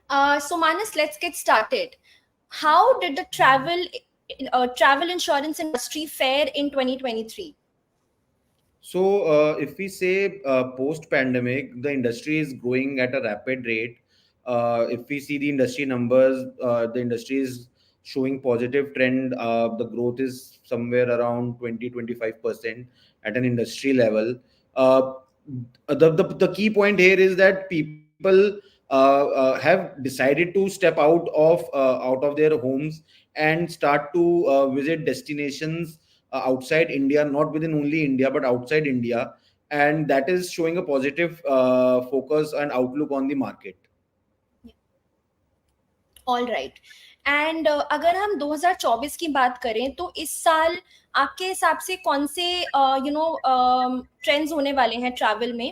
So Manas, let's get started. How did the travel insurance industry fare in 2023? So, if we say post-pandemic, the industry is growing at a rapid rate. If we see the industry numbers, the industry is showing positive trend. The growth is somewhere around 20-25% at an industry level. Uh, the key point here is that people have decided to step out of their homes and start to visit destinations outside India, not within only India, but outside India. And that is showing a positive focus and outlook on the market. All right and अगर हम 2024 की बात करें तो इस साल आपके हिसाब से कौन से ट्रेंड्स होने वाले हैं ट्रैवल में?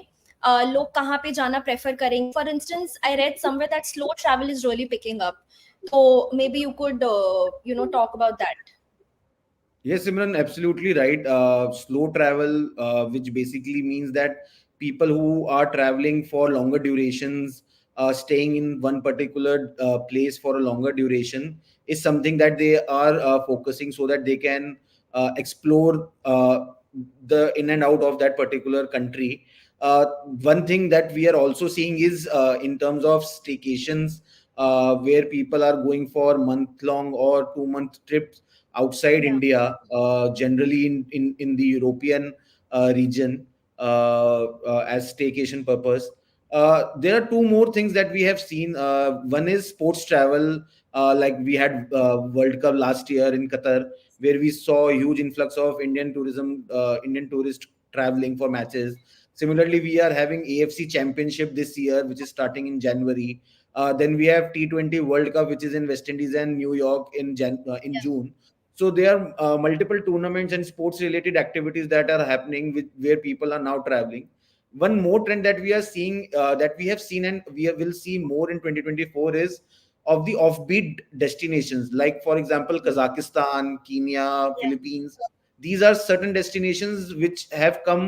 लोग कहाँ पे जाना प्रेफर करेंगे? For instance I read somewhere that slow travel is really picking up, तो maybe you could talk about that. Yes, Simran, absolutely right. Slow travel, which basically means that people who are traveling for longer durations, staying in one particular place for a longer duration, is something that they are focusing so that they can explore the in and out of that particular country. One thing that we are also seeing is in terms of staycations, where people are going for month-long or 2 month trips outside Yeah. India, generally in the European region, as staycation purpose. There are two more things that we have seen. One is sports travel, like we had World Cup last year in Qatar, where we saw a huge influx of Indian tourists traveling for matches. Similarly, we are having AFC Championship this year, which is starting in January. Then we have T20 World Cup, which is in West Indies and New York in Yeah. June. So there are multiple tournaments and sports related activities that are happening where people are now traveling. One more trend that we are seeing, that we have seen and will see more in 2024, is of the offbeat destinations, like for example Kazakhstan, Kenya, Yeah. Philippines. These are certain destinations which have come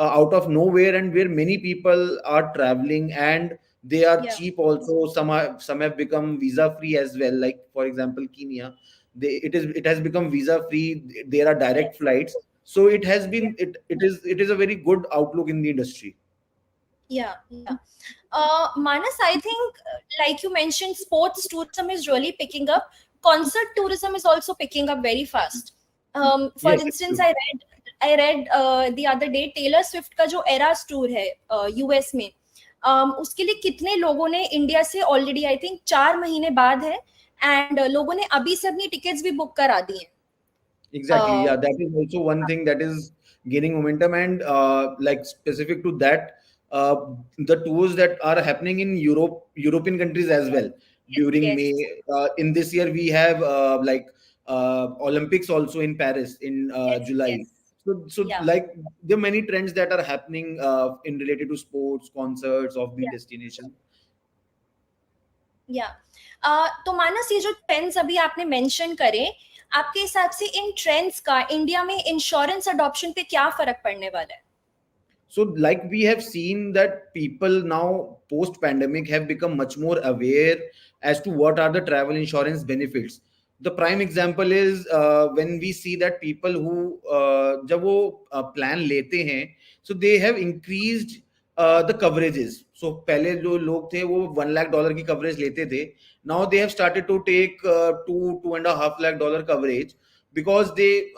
out of nowhere and where many people are traveling, and they are Yeah. cheap also. Some have become visa free as well, like for example Kenya. It has become visa free. There are direct Yes. flights, so it has Yeah. been it is a very good outlook in the industry. Yeah, yeah. Manas, I think, like you mentioned, sports tourism is really picking up. Concert tourism is also picking up very fast. For Yes, instance, I read the other day Taylor Swift का जो Eras tour है US में, उसके लिए कितने लोगों ने India से ऑलरेडी आई थिंक 4 महीने बाद है, एंड लोगों ने अभी से अपनी टिकट्स भी बुक करा दी हैं. exactly. Yeah, that is also one thing that is gaining momentum, and like specific to that, uh, the tours that are happening in European countries as well Yes, during May. yes, In this year, we have Olympics also in Paris in yes, July. yes. So Yeah, like there are many trends that are happening in related to sports, concerts, offbeat yeah. destination. या तो मानस, ये जो trends अभी आपने mention करे, आपके हिसाब से इन ट्रेंड्स का इंडिया में इंश्योरेंस अडॉप्शन पे क्या फर्क पड़ने वाला है? So, like we have seen that people now post pandemic have become much more aware as to what are the travel insurance benefits. The prime example is when we see that people who जब वो plan लेते हैं, so they have increased the coverages. So पहले जो लोग थे वो $1 lakh की coverage लेते थे. Now they have started to take 2.5 lakh dollar coverage, because they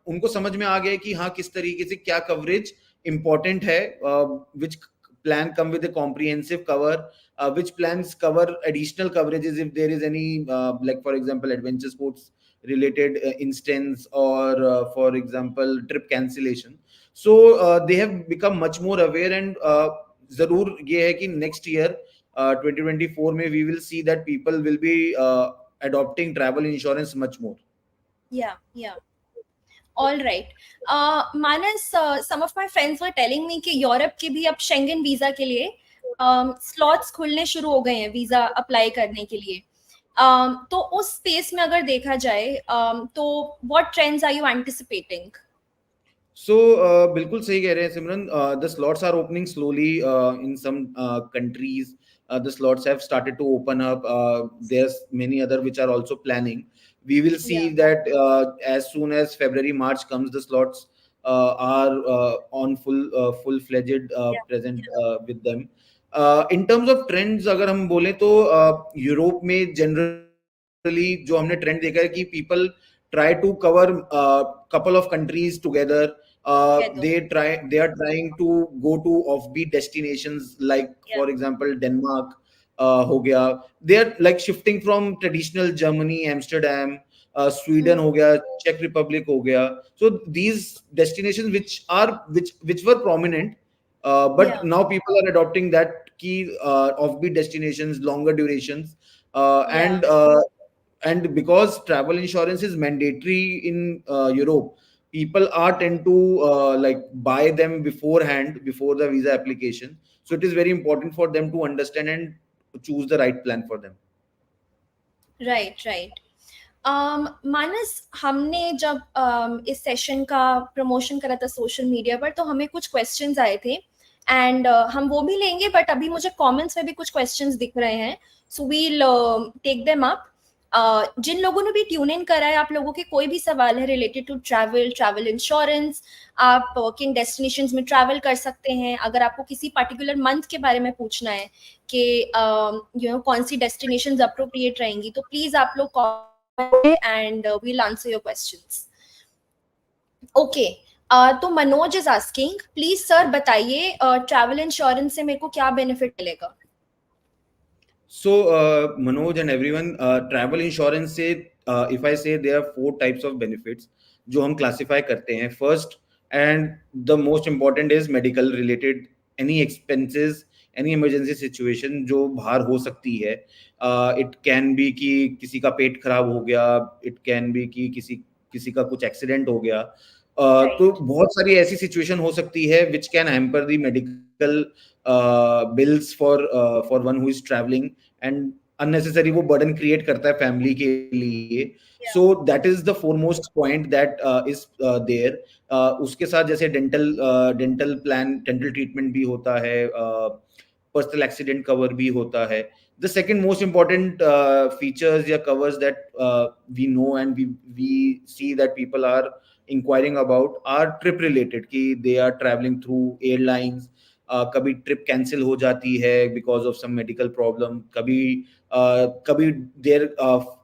उनको समझ में आ गया कि हाँ किस तरीके से क्या coverage important है, which plan come with a comprehensive cover, which plans cover additional coverages if there is any like for example adventure sports related instance, or for example trip cancellation. So they have become much more aware, and जरूर ये है कि next year 2024 में we will see that people will be adopting travel insurance much more. या all right. Manas, some of my friends were telling me कि Europe के भी अब शेंगन वीजा के लिए स्लॉट्स खुलने शुरू हो गए हैं वीजा अप्लाई करने के लिए. तो उस स्पेस में अगर देखा जाए, तो what trends are you anticipating? So, बिल्कुल सही कह रहे हैं Simran. The slots are opening slowly in some countries. the slots have started to open up. There's many other which are also planning. We will Yeah, see that as soon as February March comes, the slots are on full-fledged yeah, present yeah, with them. In terms of trends अगर हम बोले तो Europe में generally जो हमने trend देखा है कि people try to cover couple of countries together. together. They are trying to go to offbeat destinations like Yeah. for example Denmark हो गया. They are like shifting from traditional Germany, Amsterdam, Sweden Hmm. हो गया, Czech Republic हो गया. So these destinations which were prominent, but Yeah, now people are adopting that key offbeat destinations, longer durations, yeah, and because travel insurance is mandatory in Europe, people are tend to like buy them beforehand before the visa application. So it is very important for them to understand and choose the right plan for them. right, right. मानस, हमने जब इस session का promotion करा था social media पर, तो हमें कुछ क्वेश्चंस आए थे, एंड हम वो भी लेंगे, बट अभी मुझे कमेंट्स में भी कुछ क्वेश्चंस दिख रहे हैं, so we'll take them up. जिन लोगों ने भी ट्यून इन करा है, आप लोगों के कोई भी सवाल है related to travel, travel insurance, आप किन डेस्टिनेशंस में ट्रैवल कर सकते हैं, अगर आपको किसी पर्टिकुलर मंथ के बारे में पूछना है कि कौन सी डेस्टिनेशंस अप्रोप्रिएट रहेंगी, तो प्लीज आप लोग and we'll answer your questions. Okay. तो Manoj is asking, please sir बताइए ट्रैवल इंश्योरेंस से मेरे को क्या बेनिफिट मिलेगा. So, Manoj and everyone, travel insurance से if I say there are four types of benefits जो हम classify करते हैं. First and the most important is medical related, any expenses, any emergency situation जो बाहर हो सकती है. It can be कि किसी का पेट खराब हो गया, it can be कि किसी किसी का कुछ एक्सीडेंट हो गया. तो राइट. बहुत सारी ऐसी सिचुएशन हो सकती है which can hamper the medical bills for one who is traveling, and unnecessary वो burden create करता है family के लिए. So या, that is the foremost point that is there. उसके साथ जैसे डेंटल प्लान, डेंटल ट्रीटमेंट भी होता है, पर्सनल एक्सीडेंट कवर भी होता है. The second most important features या covers that we know and we see that people are inquiring about are trip related, कि they are traveling through airlines. कभी trip cancel हो जाती है because of some medical problem, कभी there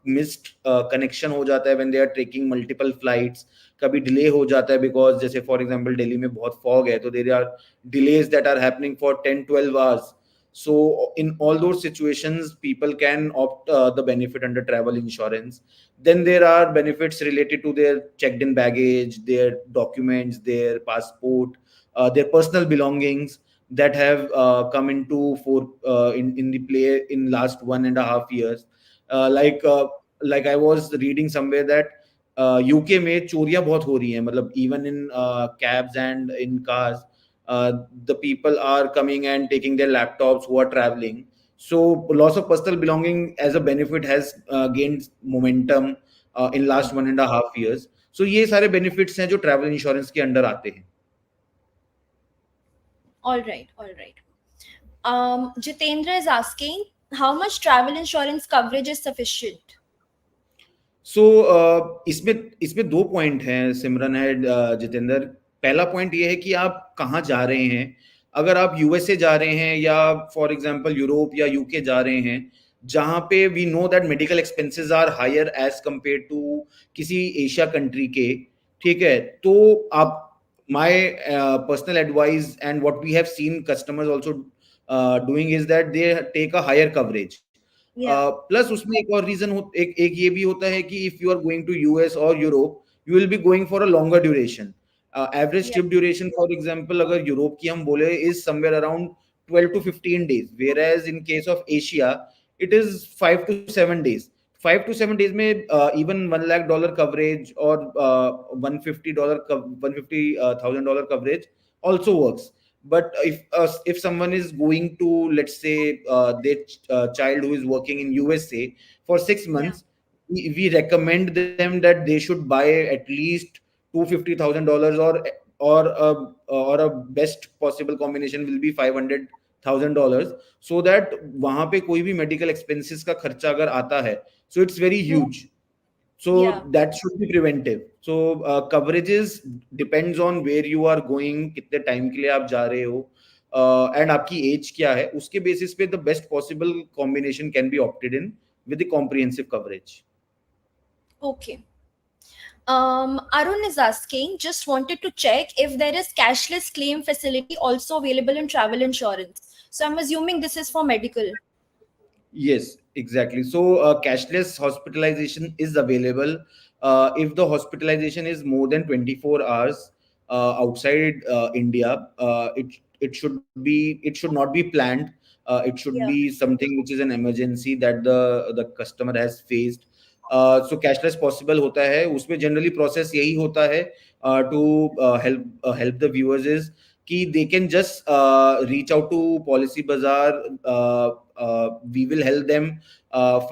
missed connection हो जाता है when they are taking multiple flights. कभी डिले हो जाता है बिकॉज जैसे फॉर एग्जांपल दिल्ली में बहुत फॉग है, तो there are delays that are happening for 10-12 hours. So in all those situations, people can opt the benefit under travel insurance. Then there are benefits related to their checked in baggage, their documents, their passport, their personal belongings that have come into for in the play in last 1.5 years. Like I was reading somewhere that UK में चोरियां बहुत हो रही हैं, मतलब even in cabs and in cars, uh, the people are coming and taking their laptops who are traveling. So loss of personal belonging as a benefit has gained momentum in last 1.5 years. So ये सारे benefits हैं जो travel insurance के under आते हैं. All right, all right. Jitendra is asking, how much travel insurance coverage is sufficient. So इसमें इसमें दो पॉइंट हैं सिमरन एंड जितेंद्र. पहला पॉइंट ये है कि आप कहाँ जा रहे हैं. अगर आप यूएसए जा रहे हैं या फॉर एग्जांपल यूरोप या यूके जा रहे हैं, जहाँ पे we know that medical expenses are higher as compare to किसी एशिया कंट्री के, ठीक है, तो आप my personal advice and what we have seen customers also doing is that they take a higher coverage. या, प्लस उसमें एक और रीजन एक ये भी होता है कि if you are going to US और Europe, you will be going for a longer duration. Average या, ट्रिप ड्यूरेशन फॉर एग्जांपल अगर यूरोप की हम बोले is somewhere around 12 to 15 days, whereas in case of Asia it is 5 to 7 days. 5 to 7 days में even $1 lakh coverage or $150,000 coverage also works. But if someone is going to, let's say, their child who is working in USA for six या, months, we recommend them that they should buy at least $250,000, or a best possible combination will be $1,000, so that वहां पे कोई भी medical expenses का खर्चा अगर आता है, so it's very Hmm. huge. So Yeah. that should be preventive. So coverages depends on where you are going, कितने टाइम के लिए आप जा रहे हो, एंड आपकी एज क्या है, उसके बेसिस पे the best possible combination can be opted in with the comprehensive coverage. Okay. Arun is asking, just wanted to check if there is cashless claim facility also available in travel insurance. So I'm assuming this is for medical. Yes, exactly. So, cashless hospitalization is available if the hospitalization is more than 24 hours outside India. It should not be planned. It should Yeah. be something which is an emergency that the customer has faced. So cashless possible होता है, उसमें generally process यही होता है to help the viewers is कि they can just reach out to Policybazaar. We will help them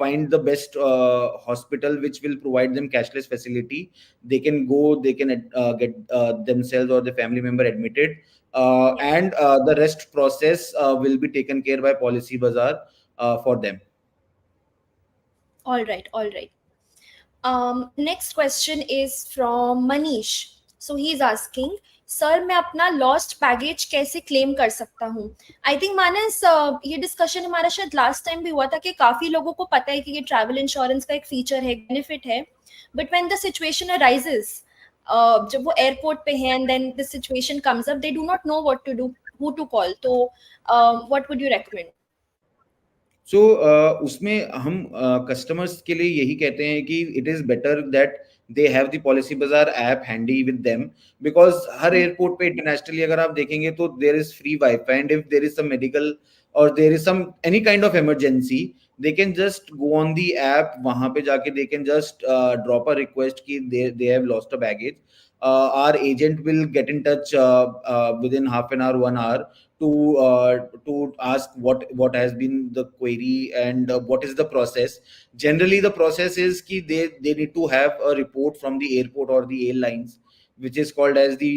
find the best hospital which will provide them cashless facility. They can go, they can get themselves or the family member admitted, Yeah. and the rest process will be taken care by Policybazaar for them. All right. All right. Next question is from Manish. So he's asking, sir मैं अपना lost baggage कैसे claim कर सकता हूँ? I think मानस, ये discussion हमारा शायद last time भी हुआ था कि काफी लोगों को पता है कि ये ट्रैवल इंश्योरेंस का एक फीचर है, बेनिफिट है, but when the situation arises, जब वो एयरपोर्ट पे हैं and then the situation comes up, they do not know what to do, who to call, तो what would you recommend? So उसमें हम कस्टमर्स के लिए यही कहते हैं कि it is better that they have the policy Bazaar app handy with them, because हर एयरपोर्ट पे इंटरनेशनली अगर आप देखेंगे तो there is free wifi, and if there is some medical और there is some any kind of emergency, they can just go on the app. वहां पे जाके they can just drop a request कि they have lost a baggage. Our agent will get in touch within half an hour, 1 hour, to ask what has been the query and what is the process. Generally the process is ki they need to have a report from the airport or the airlines, which is called as the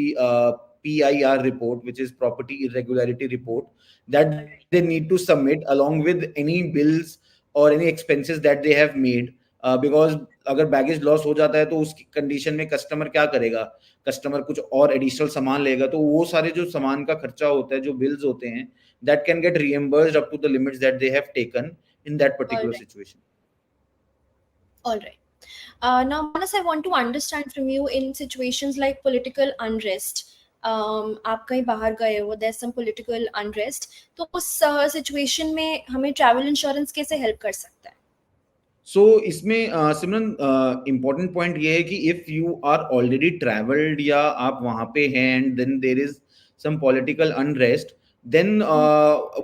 PIR report, which is property irregularity report, that they need to submit along with any bills or any expenses that they have made. Because अगर baggage loss हो जाता है तो उसकी condition में customer क्या करेगा, customer कुछ और एडिशनल सामान लेगा, तो वो सारे जो सामान का खर्चा होता है, जो बिल्स होते हैं, that can get reimbursed up to the limits that they have taken in that All particular right. situation. All right. Now, Manas, I want to understand from you in situations like political unrest. आप कहीं बाहर गए हो, there's some political unrest, तो उस situation में हमें travel insurance कैसे हेल्प कर सकता है? सो इसमें सिमरन इम्पोर्टेंट पॉइंट ये है कि if you are already travelled या आप वहां पे हैं and then there is some political unrest, then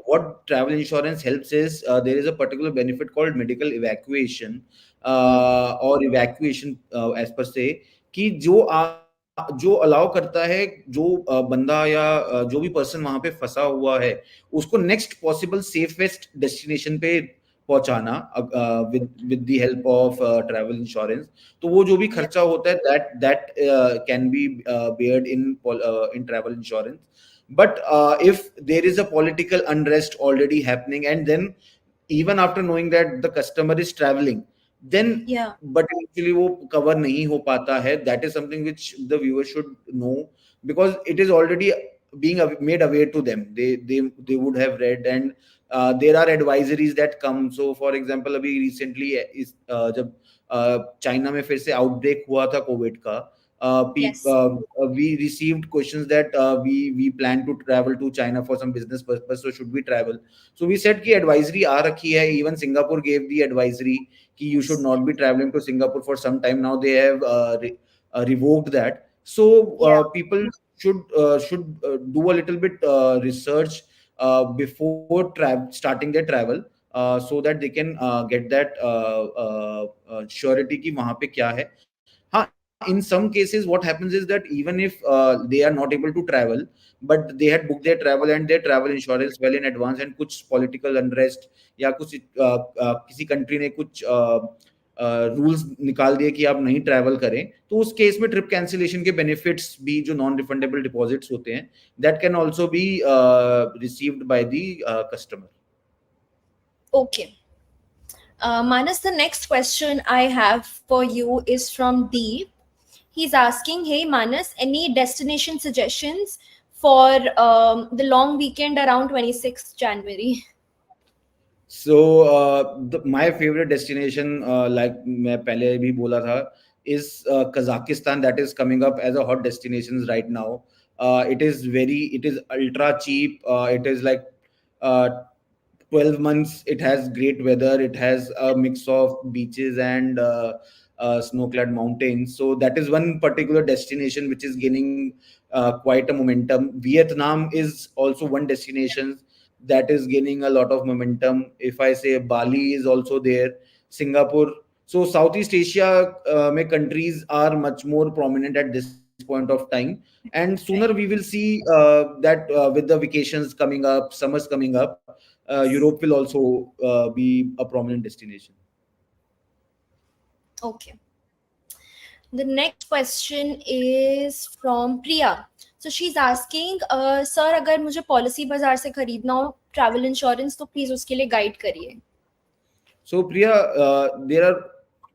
what travel insurance helps is there is a particular benefit called medical evacuation or evacuation as per se, कि जो allow करता है जो बंदा या जो भी पर्सन वहां पे फंसा हुआ है उसको नेक्स्ट पॉसिबल सेफेस्ट डेस्टिनेशन पे पहुंचाना with the help of travel insurance. तो वो जो भी Yeah. खर्चा होता है that can be bared in travel insurance. But if there is a political unrest already happening, and then even after knowing that the customer is traveling, then Yeah. but actually वो cover नहीं हो पाता है, that is something which the viewer should know, because it is already being made aware to them. They would have read, and there are advisories that come. So for example अभी recently इस जब China में फिर से outbreak हुआ था Covid का, Yes. we received questions that we plan to travel to China for some business purpose, so should we travel? So we said कि advisory आ रखी है, even Singapore gave the advisory कि you should not be traveling to Singapore for some time. Now they have revoked that. So Yeah. people should do a little bit research before starting their travel, so that they can get that surety कि वहां पे क्या है. हाँ, in some cases what happens is that even if they are not able to travel, but they had booked their travel and their travel insurance well in advance, and कुछ political unrest या कुछ किसी country ने कुछ rules निकाल दिए कि आप नहीं ट्रैवल करें, तो उस केस में ट्रिप कैंसिलेशन के बेनिफिट्स भी जो नॉन रिफंडेबल डिपॉजिट्स होते हैं, that can also be received by the customer. Okay. Manas, the next question I have for you is from Deep. He's asking, hey Manas, any destination suggestions for the long weekend around 26th January? So my favorite destination, like मैं पहले भी बोला था, is Kazakhstan. That is coming up as a hot destinations right now. It is ultra cheap. It is like uh, 12 months. It has great weather. It has a mix of beaches and snow-clad mountains. So that is one particular destination which is gaining quite a momentum. Vietnam is also one destination that is gaining a lot of momentum. If I say Bali is also there, Singapore. So Southeast Asia mein countries are much more prominent at this point of time. And sooner we will Right. see that with the vacations coming up, summers coming up, Europe will also be a prominent destination. Okay. The next question is from Priya. So she's asking, sir, अगर मुझे policy बाजार से खरीदना हो travel insurance तो please उसके लिए guide करिए. So Priya, there are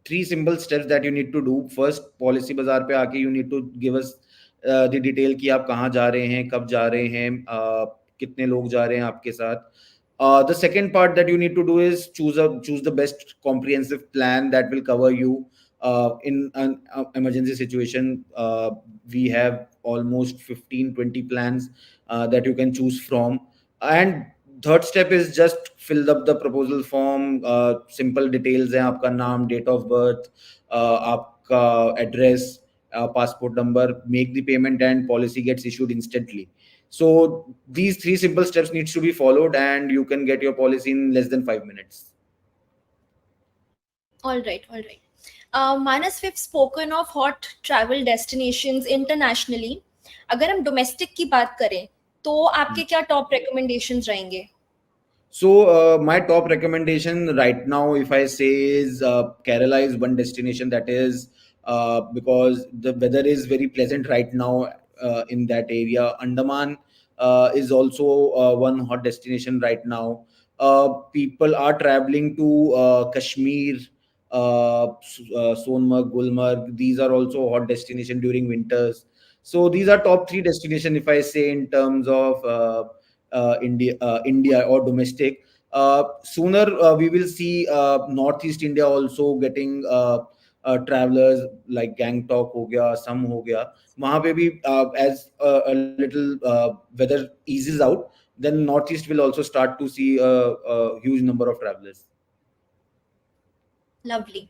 three simple steps that you need to do. First, policy बाजार पे आके you need to give us the detail कि आप कहाँ जा रहे हैं, कब जा रहे हैं, कितने लोग जा रहे हैं आपके साथ. The second part that you need to do is choose the best comprehensive plan that will cover you in an emergency situation. We have almost 15-20 plans that you can choose from. And third step is just fill up the proposal form. Simple details हैं, आपका नाम, date of birth, आपका address, passport number. Make the payment and policy gets issued instantly. So these three simple steps needs to be followed, and you can get your policy in less than 5 minutes. All right, all right. Manas, we've spoken of hot travel destinations internationally. अगर हम domestic की बात करें तो आपके क्या top recommendations रहेंगे? So my top recommendation right now, if I say, is Kerala is one destination that is because the weather is very pleasant right now in that area. Andaman is also one hot destination right now. People are traveling to Kashmir, Sonmarg, Gulmarg. These are also hot destination during winters. So these are top three destination if I say in terms of India or domestic. Sooner we will see Northeast India also getting travelers like Gangtok हो गया, some हो गया. वहाँ पे भी as a little weather eases out, then Northeast will also start to see a huge number of travelers. Lovely.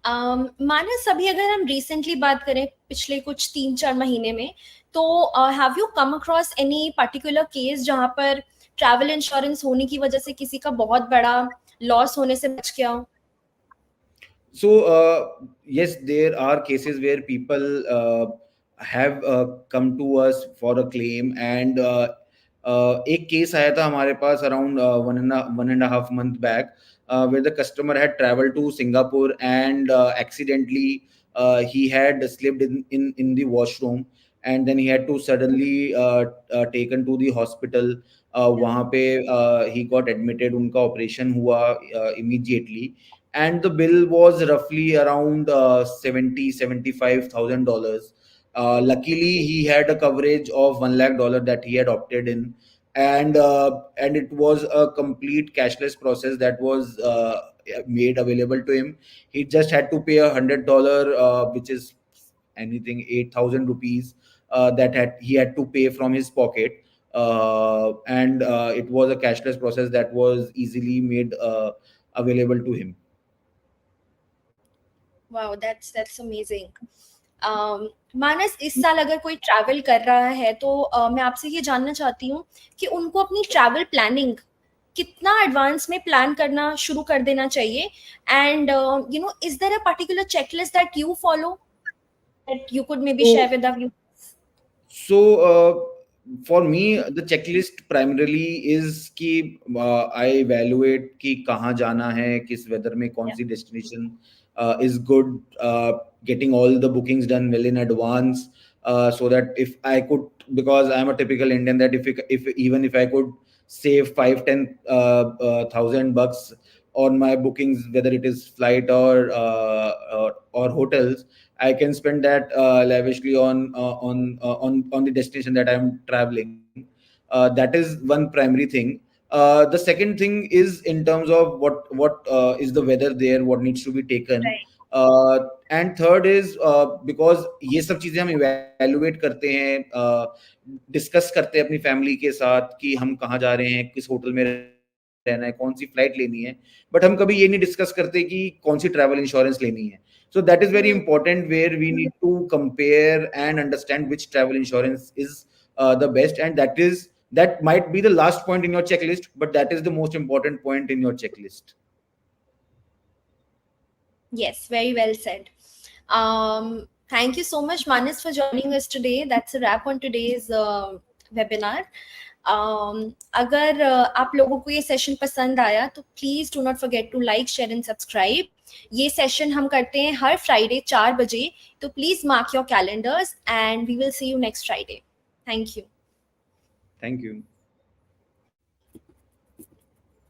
मानस, अभी अगर हम रिसेंटली बात करें पिछले कुछ 3-4 महीने में, तो have you come across any particular case जहां पर ट्रैवल इंश्योरेंस होने की वजह से किसी का बहुत बड़ा लॉस होने से बच गया हो? So yes, there are cases where people have come to us for a claim, and एक केस आया था हमारे पास around 1.5 month back, where the customer had traveled to Singapore and accidentally he had slipped in the washroom, and then he had to suddenly taken to the hospital. वहाँ पे he got admitted, उनका operation हुआ immediately, and the bill was roughly around 75,000 dollars. Luckily he had a coverage of $1 lakh that he had opted in, and it was a complete cashless process that was made available to him. He just had to pay $100, which is anything 8,000 rupees, that had he had to pay from his pocket, and it was a cashless process that was easily made available to him. Wow, that's amazing. Manas, इस साल अगर कोई travel कर रहा है तो मैं आपसे ये जानना चाहती हूँ कि उनको अपनी ट्रैवल प्लानिंग कितना एडवांस में प्लान करना शुरू कर देना चाहिए, and you know, is there a particular checklist that you follow that you could maybe share So with the viewers? So for me the checklist primarily is कि I evaluate कि कहाँ जाना है, किस weather में कौन सी destination is good, getting all the bookings done well in advance, so that if I could, because I'm a typical Indian, that if even if I could save 5-10 thousand bucks on my bookings, whether it is flight or hotels, I can spend that lavishly on the destination that I'm traveling. That is one primary thing. The second thing is in terms of what is the weather there, what needs to be taken. Right. And third is because ये सब चीजें हम evaluate करते हैं, discuss करते हैं अपनी family के साथ कि हम कहाँ जा रहे हैं, किस होटल में रहना है, कौन सी फ्लाइट लेनी है, बट हम कभी ये नहीं डिस्कस करते कि कौन सी ट्रैवल इंश्योरेंस लेनी है. So that is very important, Hmm. where we need to compare and understand which travel insurance is the best, and that might be the last point in your checklist, but that is the most important point in your checklist. Yes, very well said. Thank you so much, Manis, for joining us today. That's a wrap on today's webinar. अगर आप लोगों को ये session पसंद आया तो please do not forget to like, share and subscribe. ये session हम करते हैं हर फ्राइडे 4 बजे, तो please mark your calendars and we will see you next Friday. Thank you. Thank you.